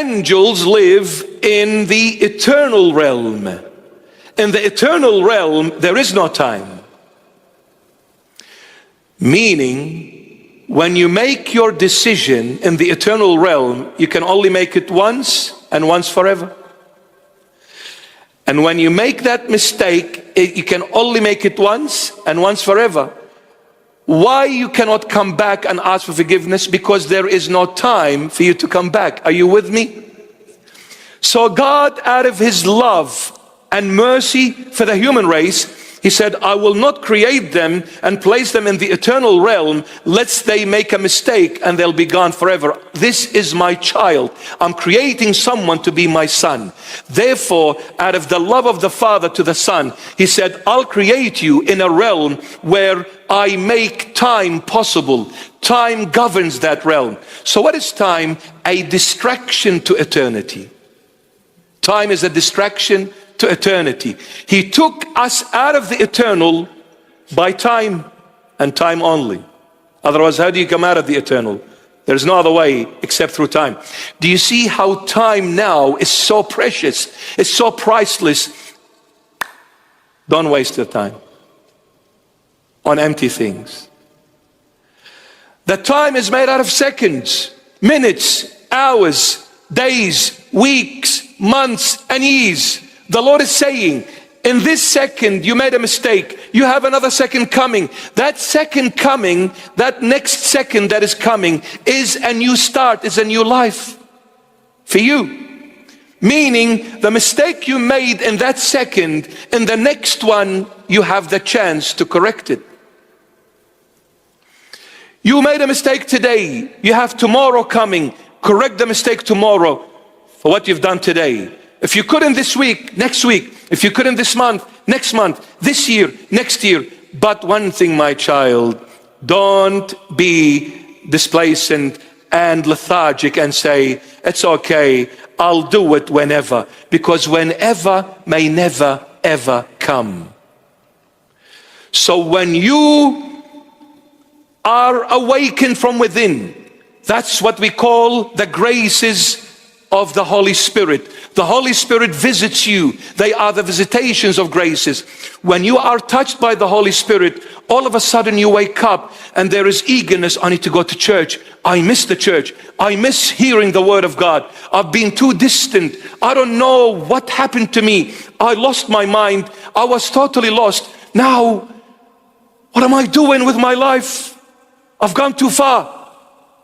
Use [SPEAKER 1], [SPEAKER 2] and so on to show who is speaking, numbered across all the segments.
[SPEAKER 1] Angels live in the eternal realm. In the eternal realm, there is no time. Meaning, when you make your decision in the eternal realm, you can only make it once and once forever. And when you make that mistake, you can only make it once and once forever. Why you cannot come back and ask for forgiveness? Because there is no time for you to come back. Are you with me? So God, out of his love and mercy for the human race, he said, I will not create them and place them in the eternal realm, lest they make a mistake and they'll be gone forever. This is my child. I'm creating someone to be my son. Therefore, out of the love of the Father to the Son, he said, I'll create you in a realm where I make time possible. Time governs that realm. So what is time? A distraction to eternity. Time is a distraction to eternity. He took us out of the eternal by time and time only. Otherwise, how do you come out of the eternal? There's no other way except through time. Do you see how time now is so precious? It's so priceless. Don't waste your time on empty things. The time is made out of seconds, minutes, hours, days, weeks, months, and years. The Lord is saying, in this second you made a mistake. You have another second coming. That second coming, that next second that is coming, is a new start, is a new life for you. Meaning, the mistake you made in that second, in the next one, you have the chance to correct it. You made a mistake today. You have tomorrow coming. Correct the mistake tomorrow for what you've done today. If you couldn't this week, next week. If you couldn't this month, next month. This year, next year. But one thing, my child, don't be displacent and lethargic and say, it's okay, I'll do it whenever. Because whenever may never ever come. So when you are awakened from within, that's what we call the graces of the Holy Spirit. The Holy Spirit visits you. They are the visitations of graces. When you are touched by the Holy Spirit, all of a sudden you wake up and there is eagerness. I need to go to church. I miss the church. I miss hearing the word of God. I've been too distant. I don't know what happened to me. I lost my mind. I was totally lost. Now, what am I doing with my life? I've gone too far.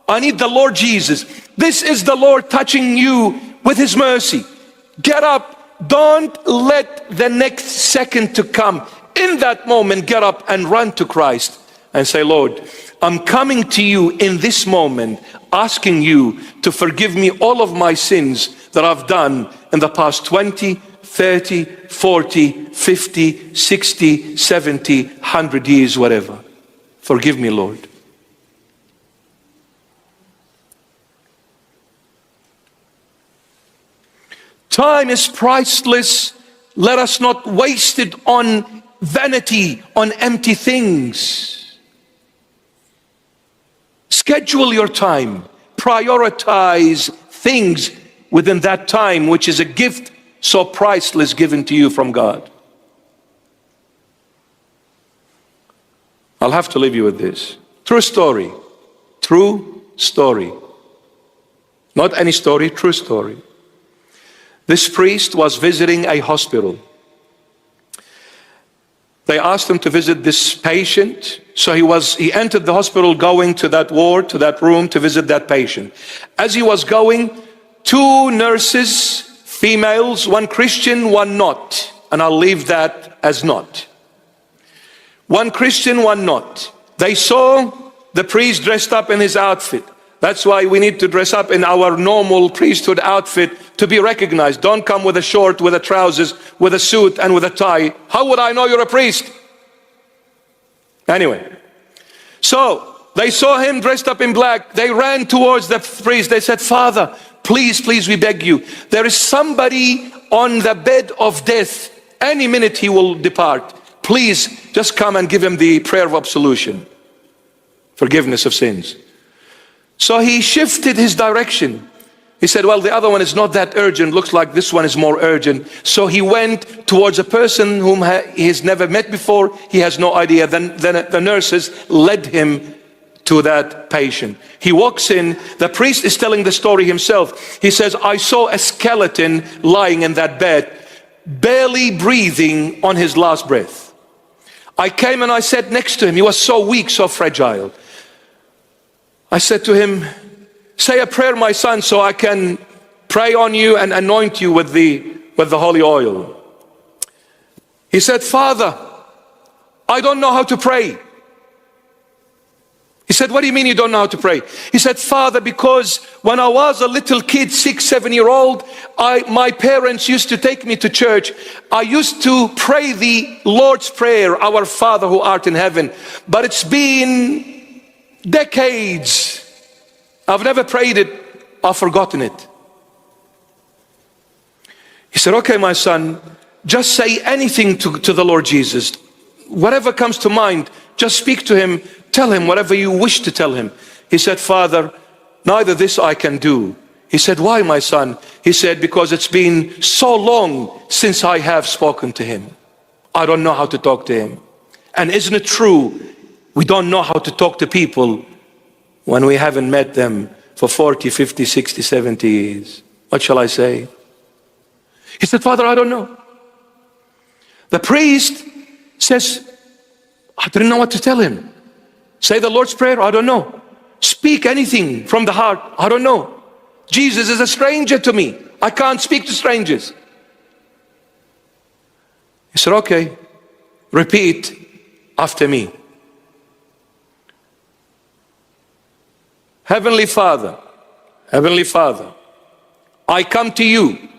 [SPEAKER 1] I need the Lord Jesus. This is the Lord touching you with his mercy. Get up. Don't let the next second to come. In that moment, get up and run to Christ and say, Lord, I'm coming to you in this moment, asking you to forgive me all of my sins that I've done in the past 20, 30, 40, 50, 60, 70, 100 years, whatever. Forgive me, Lord. Time is priceless. Let us not waste it on vanity, on empty things. Schedule your time. Prioritize things within that time, which is a gift so priceless given to you from God. I'll have to leave you with this. True story. True story. Not any story, true story. This priest was visiting a hospital. They asked him to visit this patient. So he entered the hospital going to that ward, to that room to visit that patient. As he was going, two nurses, females, one Christian, one not. And I'll leave that as not. One Christian, one not. They saw the priest dressed up in his outfit. That's why we need to dress up in our normal priesthood outfit to be recognized. Don't come with a short, with a trousers, with a suit and with a tie. How would I know you're a priest? Anyway, so they saw him dressed up in black. They ran towards the priest. They said, Father, please, please, we beg you. There is somebody on the bed of death. Any minute he will depart. Please just come and give him the prayer of absolution. Forgiveness of sins. So he shifted his direction. He said, well, the other one is not that urgent. Looks like this one is more urgent. So he went towards a person whom he has never met before. He has no idea. Then the nurses led him to that patient. He walks in. The priest is telling the story himself. He says, I saw a skeleton lying in that bed, barely breathing on his last breath. I came and I sat next to him. He was so weak, so fragile. I said to him, say a prayer, my son, so I can pray on you and anoint you with the holy oil. He said, Father, I don't know how to pray. He said, what do you mean you don't know how to pray? He said, Father, because when I was a little kid, 6-7-year-old, my parents used to take me to church. I used to pray the Lord's Prayer, our Father who art in heaven. But it's been decades. I've never prayed it. I've forgotten it. He said, okay, my son, just say anything to the Lord Jesus. Whatever comes to mind, just speak to him. Tell him whatever you wish to tell him. He said, Father, neither this I can do. He said, why, my son? He said, because it's been so long since I have spoken to him. I don't know how to talk to him. And isn't it true? We don't know how to talk to people when we haven't met them for 40, 50, 60, 70 years. What shall I say? He said, Father, I don't know. The priest says, I didn't know what to tell him. Say the Lord's Prayer, I don't know. Speak anything from the heart, I don't know. Jesus is a stranger to me. I can't speak to strangers. He said, okay, repeat after me. Heavenly Father, Heavenly Father, I come to you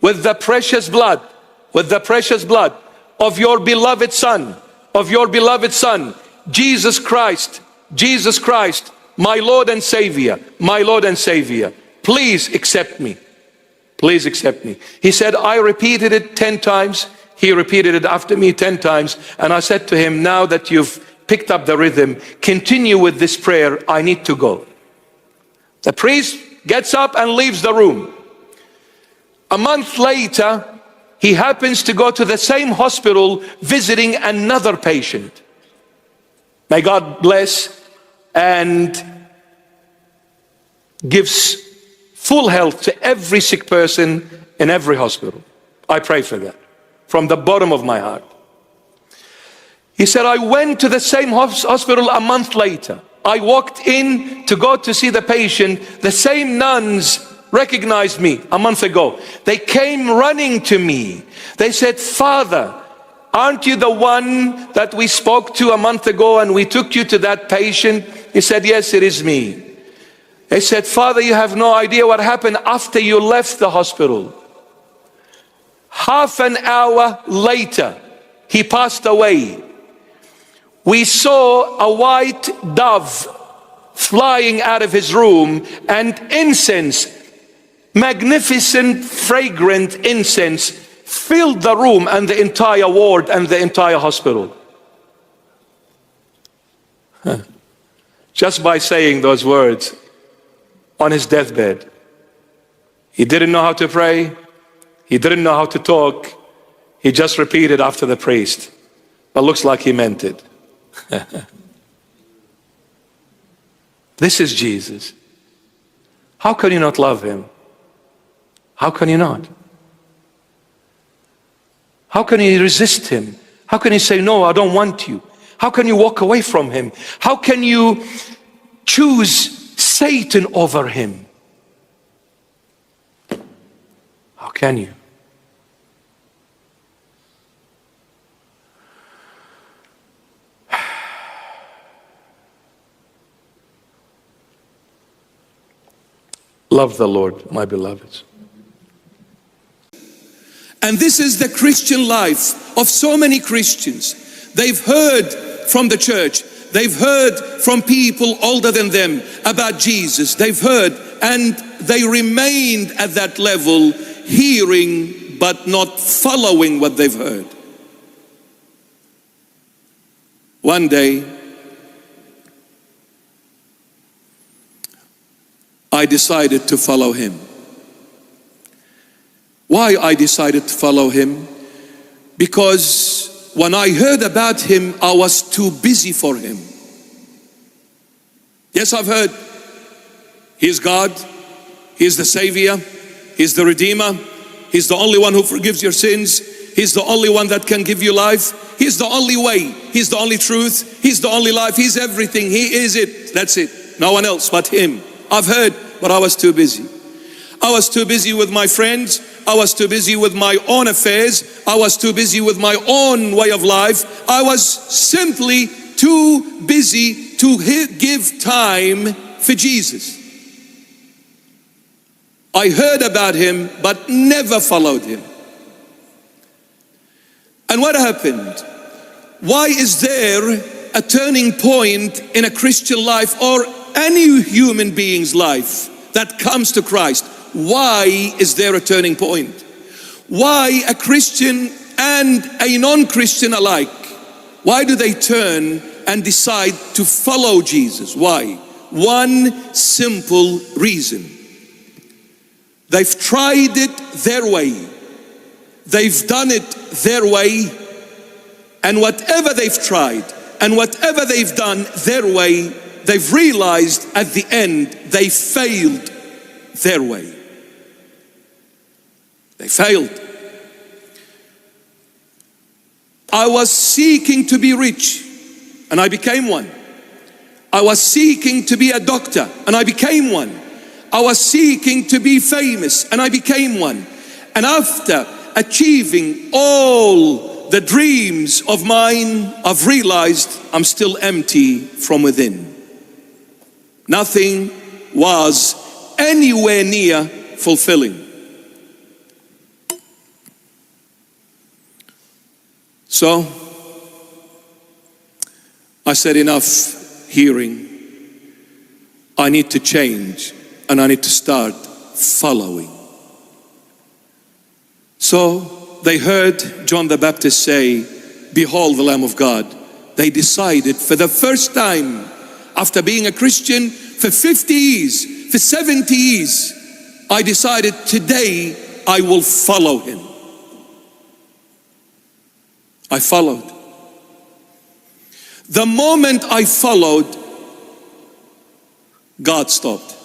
[SPEAKER 1] with the precious blood of your beloved Son, Jesus Christ, my Lord and Savior, please accept me. Please accept me. He said, I repeated it 10 times. He repeated it after me 10 times. And I said to him, now that you've picked up the rhythm, continue with this prayer. I need to go. The priest gets up and leaves the room. A month later, he happens to go to the same hospital visiting another patient. May God bless and gives full health to every sick person in every hospital. I pray for that from the bottom of my heart. He said, I went to the same hospital a month later. I walked in to go to see the patient. The same nuns recognized me a month ago. They came running to me. They said, Father, aren't you the one that we spoke to a month ago and we took you to that patient? He said, yes, it is me. They said, Father, you have no idea what happened after you left the hospital. Half an hour later, he passed away. We saw a white dove flying out of his room, and incense, magnificent, fragrant incense, filled the room and the entire ward and the entire hospital. Just by saying those words on his deathbed. He didn't know how to pray. He didn't know how to talk. He just repeated after the priest. But looks like he meant it. This is Jesus. How can you not love him? How can you not? How can you resist him? How can you say, no, I don't want you? How can you walk away from him? How can you choose Satan over him? How can you? Love the Lord, my beloveds.
[SPEAKER 2] And this is the Christian life of so many Christians. They've heard from the church. They've heard from people older than them about Jesus. They've heard, and they remained at that level, hearing but not following what they've heard. One day, I decided to follow him. Why I decided to follow him? Because when I heard about him, I was too busy for him. Yes, I've heard he's God, he's the Savior, he's the Redeemer, he's the only one who forgives your sins, he's the only one that can give you life, he's the only way, he's the only truth, he's the only life, he's everything, he is it, that's it, no one else but him. I've heard, but I was too busy. I was too busy with my friends, I was too busy with my own affairs, I was too busy with my own way of life, I was simply too busy to give time for Jesus. I heard about him, but never followed him. And what happened? Why is there a turning point in a Christian life or any human being's life that comes to Christ? Why is there a turning point? Why a Christian and a non-Christian alike? Why do they turn and decide to follow Jesus? Why? One simple reason. They've tried it their way. They've done it their way. And whatever they've tried and whatever they've done their way, they've realized at the end they failed their way. They failed. I was seeking to be rich, and I became one. I was seeking to be a doctor, and I became one. I was seeking to be famous, and I became one. And after achieving all the dreams of mine, I've realized I'm still empty from within. Nothing was anywhere near fulfilling. So I said, enough hearing. I need to change and I need to start following. So they heard John the Baptist say, "Behold the Lamb of God." They decided for the first time after being a Christian for 50 years, for 70 years, I decided today I will follow him. I followed. The moment I followed, God stopped.